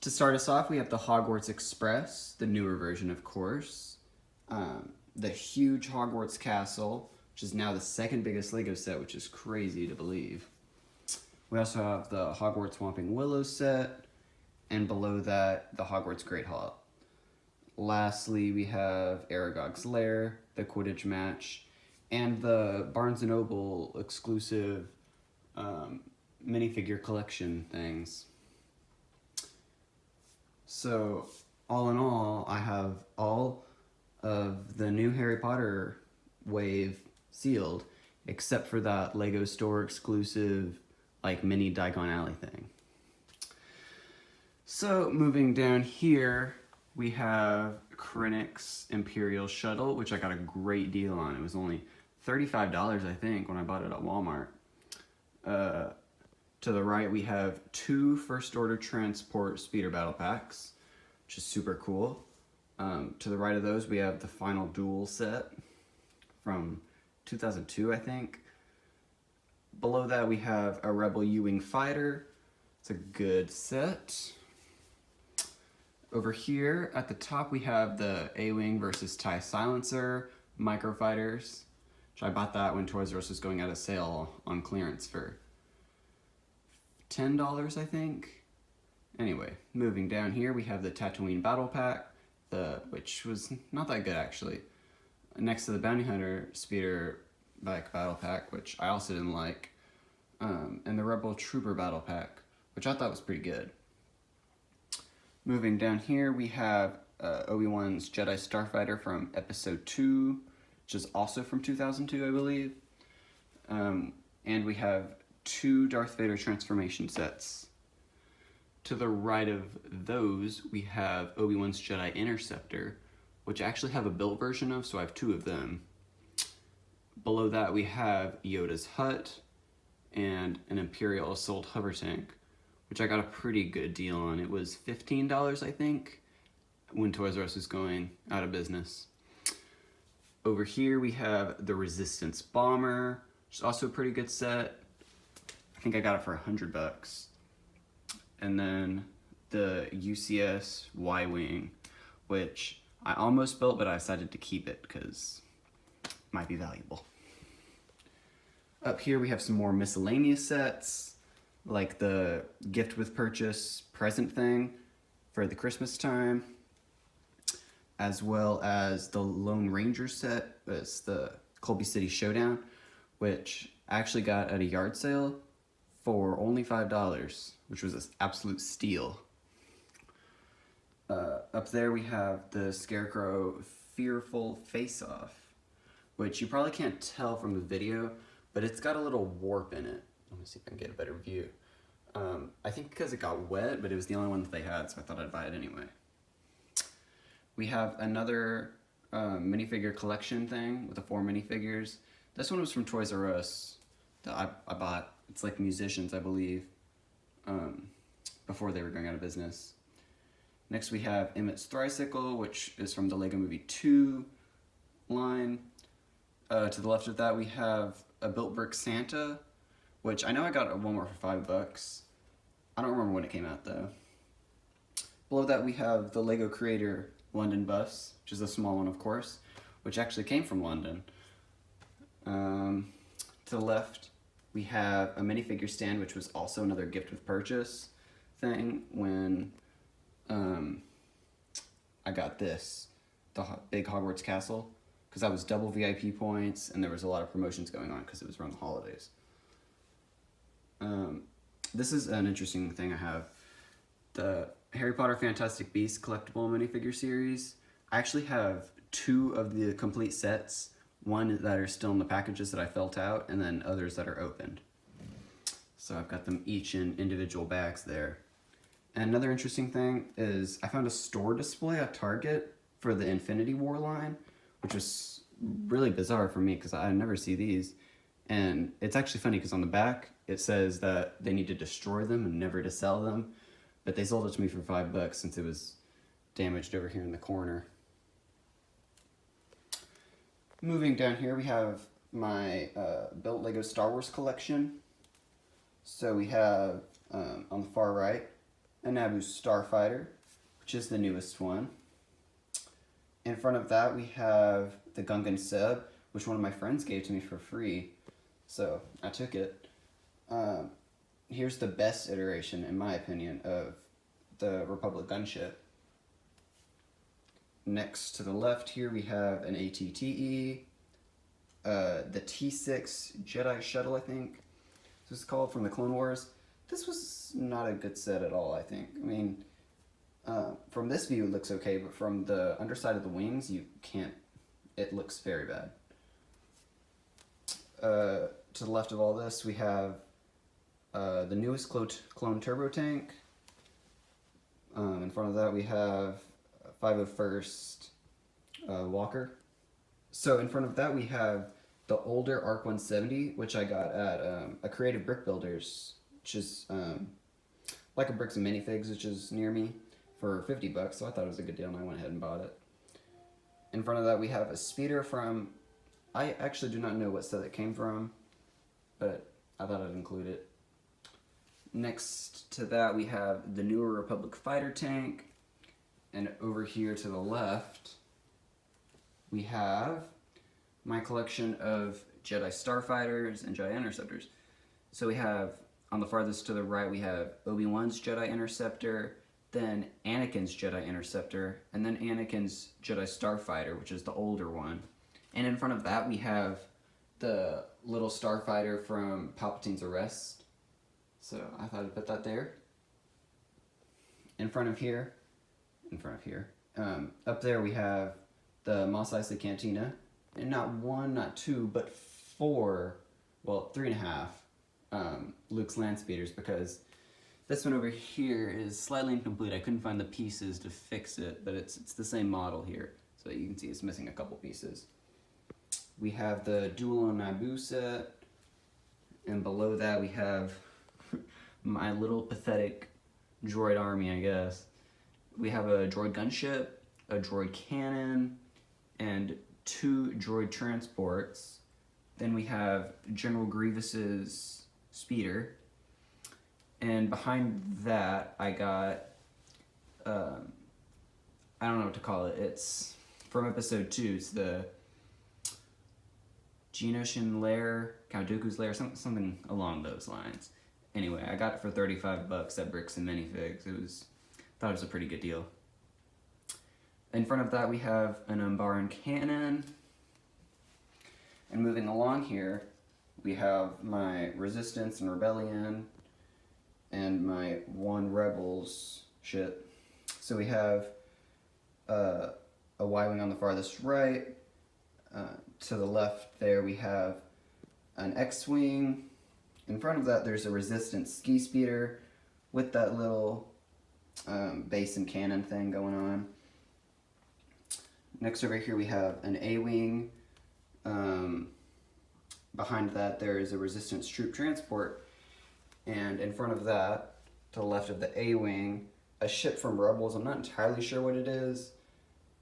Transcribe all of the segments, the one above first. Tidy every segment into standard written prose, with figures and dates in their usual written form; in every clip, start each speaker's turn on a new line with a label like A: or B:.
A: To start us off, we have the Hogwarts Express, the newer version, of course. The huge Hogwarts Castle, which is now the second biggest Lego set, which is crazy to believe. We also have the Hogwarts Whomping Willow set, and below that, the Hogwarts Great Hall. Lastly, we have Aragog's Lair, the Quidditch match, and the Barnes & Noble exclusive minifigure collection things. So, all in all, I have all of the new Harry Potter wave sealed, except for that Lego store exclusive, like, mini Diagon Alley thing. So, moving down here, we have Krennic's Imperial Shuttle, which I got a great deal on. It was only $35, I think, when I bought it at Walmart. To the right, we have two First Order Transport Speeder Battle Packs, which is super cool. To the right of those, we have the Final Duel set from 2002, I think. Below that, we have a Rebel U-Wing Fighter. It's a good set. Over here, at the top, we have the A-Wing versus TIE Silencer Microfighters, which I bought that when Toys R Us was going out of sale on clearance for $10, I think. Anyway, moving down here, we have the Tatooine Battle Pack, which was not that good, actually. Next to the Bounty Hunter Speeder Bike Battle Pack, which I also didn't like, and the Rebel Trooper Battle Pack, which I thought was pretty good. Moving down here, we have Obi-Wan's Jedi Starfighter from Episode 2, which is also from 2002, I believe. And we have two Darth Vader transformation sets. To the right of those, we have Obi-Wan's Jedi Interceptor, which I actually have a built version of, so I have two of them. Below that, we have Yoda's Hut and an Imperial Assault Hover Tank, which I got a pretty good deal on. It was $15, I think, when Toys R Us was going out of business. Over here, we have the Resistance Bomber, which is also a pretty good set. I think I got it for $100. And then the UCS Y-Wing, which I almost built, but I decided to keep it because it might be valuable. Up here, we have some more miscellaneous sets, like the gift with purchase present thing for the Christmas time, as well as the Lone Ranger set. It's the Colby City Showdown, which I actually got at a yard sale for only $5, which was an absolute steal. Up there we have the Scarecrow Fearful Face-Off, which you probably can't tell from the video, but it's got a little warp in it. Let me see if I can get a better view. I think because it got wet, but it was the only one that they had, so I thought I'd buy it anyway. We have another minifigure collection thing with the 4 minifigures. This one was from Toys R Us that I bought. It's like Musicians, I believe, before they were going out of business. Next we have Emmett's Tricycle, which is from the Lego Movie 2 line. To the left of that we have a Built Brick Santa, which I know I got at Walmart for $5. I don't remember when it came out though. Below that we have the Lego Creator London Bus, which is a small one of course, which actually came from London. To the left we have a minifigure stand, which was also another gift with purchase thing when I got this, the big Hogwarts Castle, because that was double VIP points and there was a lot of promotions going on because it was around the holidays. This is an interesting thing I have. The Harry Potter Fantastic Beasts collectible minifigure series. I actually have 2 of the complete sets, one that are still in the packages that I felt out, and then others that are opened. So I've got them each in individual bags there. And another interesting thing is I found a store display at Target for the Infinity War line, which was really bizarre for me because I never see these. And it's actually funny because on the back it says that they need to destroy them and never to sell them, but they sold it to me for $5 since it was damaged over here in the corner. Moving down here we have my built Lego Star Wars collection. So we have on the far right a Naboo Starfighter, which is the newest one. In front of that, we have the Gungan Seb, which one of my friends gave to me for free, so I took it. Here's the best iteration, in my opinion, of the Republic gunship. Next to the left here, we have an ATTE, the T6 Jedi Shuttle, I think this is called, from the Clone Wars. This was not a good set at all, I think. I mean, from this view it looks okay, but from the underside of the wings, you can't, it looks very bad. To the left of all this, we have the newest clone turbo tank. In front of that, we have 501st Walker. So in front of that, we have the older ARC 170, which I got at a Creative Brick Builders, which is like a Bricks and Minifigs, which is near me, for $50, so I thought it was a good deal and I went ahead and bought it. In front of that, we have a speeder from, I actually do not know what set it came from, but I thought I'd include it. Next to that, we have the newer Republic fighter tank, and over here to the left, we have my collection of Jedi Starfighters and Jedi Interceptors. So we have, on the farthest to the right, we have Obi-Wan's Jedi Interceptor, then Anakin's Jedi Interceptor, and then Anakin's Jedi Starfighter, which is the older one. And in front of that, we have the little Starfighter from Palpatine's Arrest. So I thought I'd put that there. In front of here, up there we have the Mos Eisley Cantina, and not one, not two, but four, well, 3.5 Luke's land speeders, because this one over here is slightly incomplete. I couldn't find the pieces to fix it, but it's the same model here, so you can see it's missing a couple pieces. We have the Duel on Naboo set, and below that we have my little pathetic droid army, I guess. We have a droid gunship, a droid cannon, and 2 droid transports. Then we have General Grievous's speeder. And behind that, I got, I don't know what to call it. It's from episode 2. It's the Geonosian Lair, Count Dooku's Lair, something along those lines. Anyway, I got it for $35 at Bricks and Minifigs. Thought it was a pretty good deal. In front of that, we have an Umbaran cannon. And moving along here, we have my Resistance and Rebellion and my One Rebels ship. So we have a Y-Wing on the farthest right. To the left there, we have an X-Wing. In front of that, there's a Resistance ski speeder with that little base and cannon thing going on. Next over here, we have an A-Wing. Behind that, there is a Resistance troop transport. And in front of that, to the left of the A-Wing, a ship from Rebels. I'm not entirely sure what it is,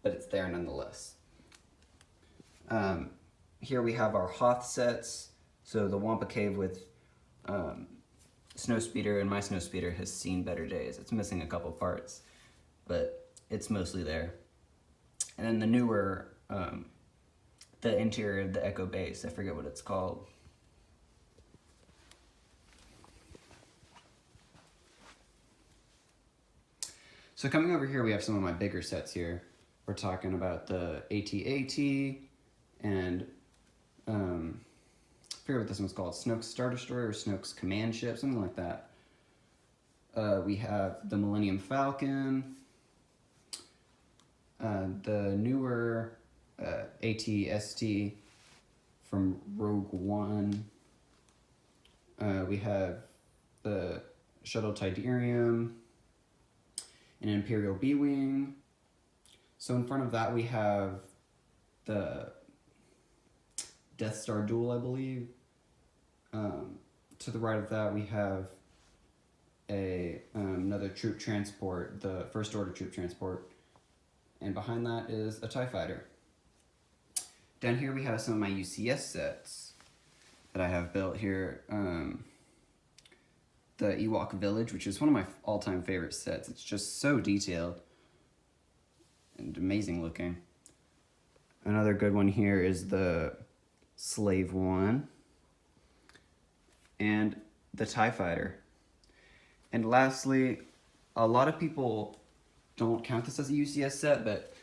A: but it's there nonetheless. Here we have our Hoth sets. So the Wampa Cave with Snowspeeder, and my Snowspeeder has seen better days. It's missing a couple parts, but it's mostly there. And then the newer, the interior of the Echo Base, I forget what it's called. So coming over here, we have some of my bigger sets here. We're talking about the AT-AT and I forget what this one's called, Snoke's Star Destroyer or Snoke's Command Ship, something like that. We have the Millennium Falcon, the newer AT-ST from Rogue One. We have the Shuttle Tidarium, an Imperial B-Wing. So in front of that we have the Death Star Duel, I believe. To the right of that we have another troop transport, the First Order troop transport. And behind that is a TIE Fighter. Down here we have some of my UCS sets that I have built here. the Ewok Village, which is one of my all-time favorite sets. It's just so detailed and amazing looking. Another good one here is the Slave One and the TIE Fighter. And lastly, a lot of people don't count this as a UCS set, but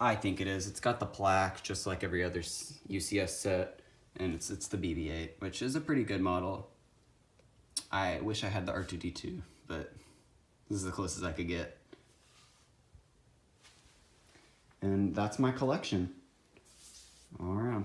A: I think it is. It's got the plaque just like every other UCS set, and it's the BB-8, which is a pretty good model. I wish I had the R2-D2, but this is the closest I could get. And that's my collection. All right.